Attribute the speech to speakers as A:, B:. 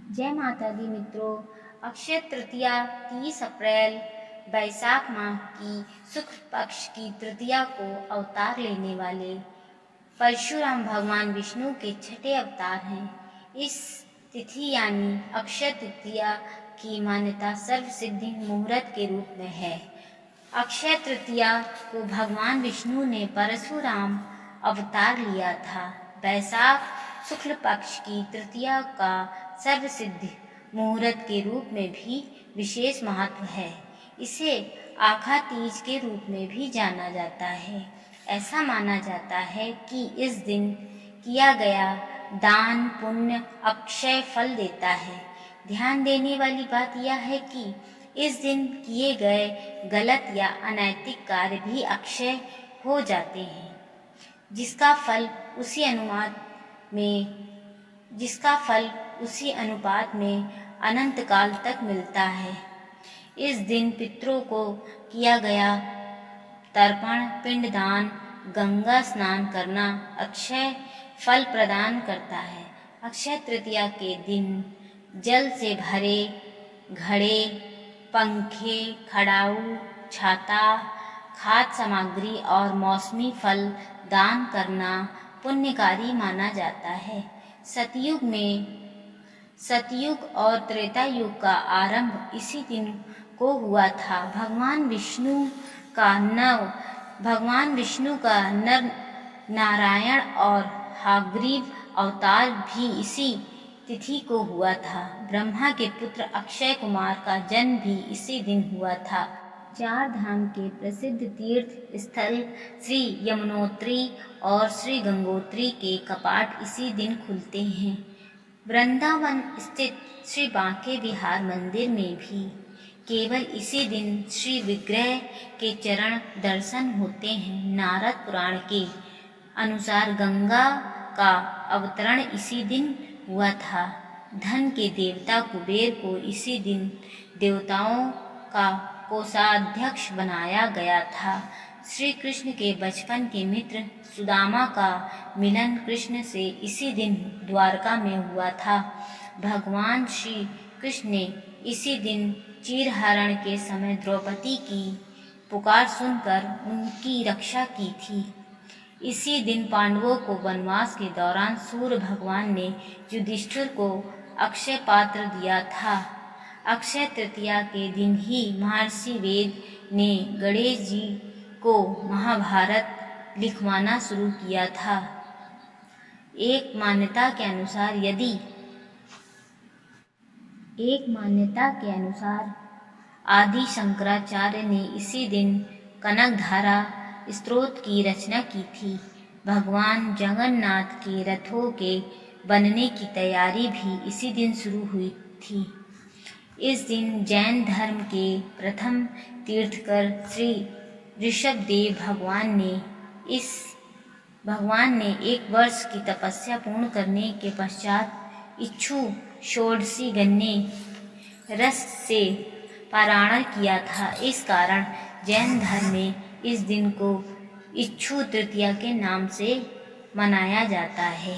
A: जय माता दी मित्रों। अक्षय तृतीया 30 अप्रैल वैशाख माह की शुक्ल पक्ष की तृतीया को अवतार लेने वाले परशुराम भगवान विष्णु के छठे अवतार हैं। इस तिथि यानी अक्षय तृतीया की मान्यता सर्वसिद्धि मुहूर्त के रूप में है। अक्षय तृतीया को भगवान विष्णु ने परशुराम अवतार लिया था। वैशाख शुक्ल पक्ष की तृतीया का सर्वसिद्ध मुहूर्त के रूप में भी विशेष महत्व है। इसे आखा तीज के रूप में भी जाना जाता है। ऐसा माना जाता है कि इस दिन किया गया दान पुण्य अक्षय फल देता है। ध्यान देने वाली बात यह है कि इस दिन किए गए गलत या अनैतिक कार्य भी अक्षय हो जाते हैं, जिसका फल उसी अनुपात में अनंत काल तक मिलता है। इस दिन पितरों को किया गया तर्पण, पिंडदान, गंगा स्नान करना अक्षय फल प्रदान करता है। अक्षय तृतीया के दिन जल से भरे घड़े, पंखे, खड़ाऊ, छाता, खाद्य सामग्री और मौसमी फल दान करना पुण्यकारी माना जाता है। सतयुग और त्रेता युग का आरंभ इसी दिन को हुआ था। भगवान विष्णु का नर नारायण और हाग्रीव अवतार भी इसी तिथि को हुआ था। ब्रह्मा के पुत्र अक्षय कुमार का जन्म भी इसी दिन हुआ था। चार धाम के प्रसिद्ध तीर्थ स्थल श्री यमुनोत्री और श्री गंगोत्री के कपाट इसी दिन खुलते हैं। वृंदावन स्थित श्री बांके बिहार मंदिर में भी केवल इसी दिन श्री विग्रह के चरण दर्शन होते हैं। नारद पुराण के अनुसार गंगा का अवतरण इसी दिन हुआ था। धन के देवता कुबेर को इसी दिन देवताओं का कोषाध्यक्ष बनाया गया था। श्री कृष्ण के बचपन के मित्र सुदामा का मिलन कृष्ण से इसी दिन द्वारका में हुआ था। भगवान श्री कृष्ण ने इसी दिन चीरहरण के समय द्रौपदी की पुकार सुनकर उनकी रक्षा की थी। इसी दिन पांडवों को वनवास के दौरान सूर्य भगवान ने युधिष्ठिर को अक्षय पात्र दिया था। अक्षय तृतीया के दिन ही महर्षि वेद ने गणेश जी को महाभारत लिखवाना शुरू किया था। एक मान्यता के अनुसार आदि शंकराचार्य ने इसी दिन कनकधारा स्तोत्र की रचना की थी। भगवान जगन्नाथ के रथों के बनने की तैयारी भी इसी दिन शुरू हुई थी। इस दिन जैन धर्म के प्रथम तीर्थकर श्री ऋषभदेव भगवान ने 1 वर्ष की तपस्या पूर्ण करने के पश्चात इच्छु षोडशी गन्ने रस से पारायण किया था। इस कारण जैन धर्म में इस दिन को इच्छु तृतीया के नाम से मनाया जाता है।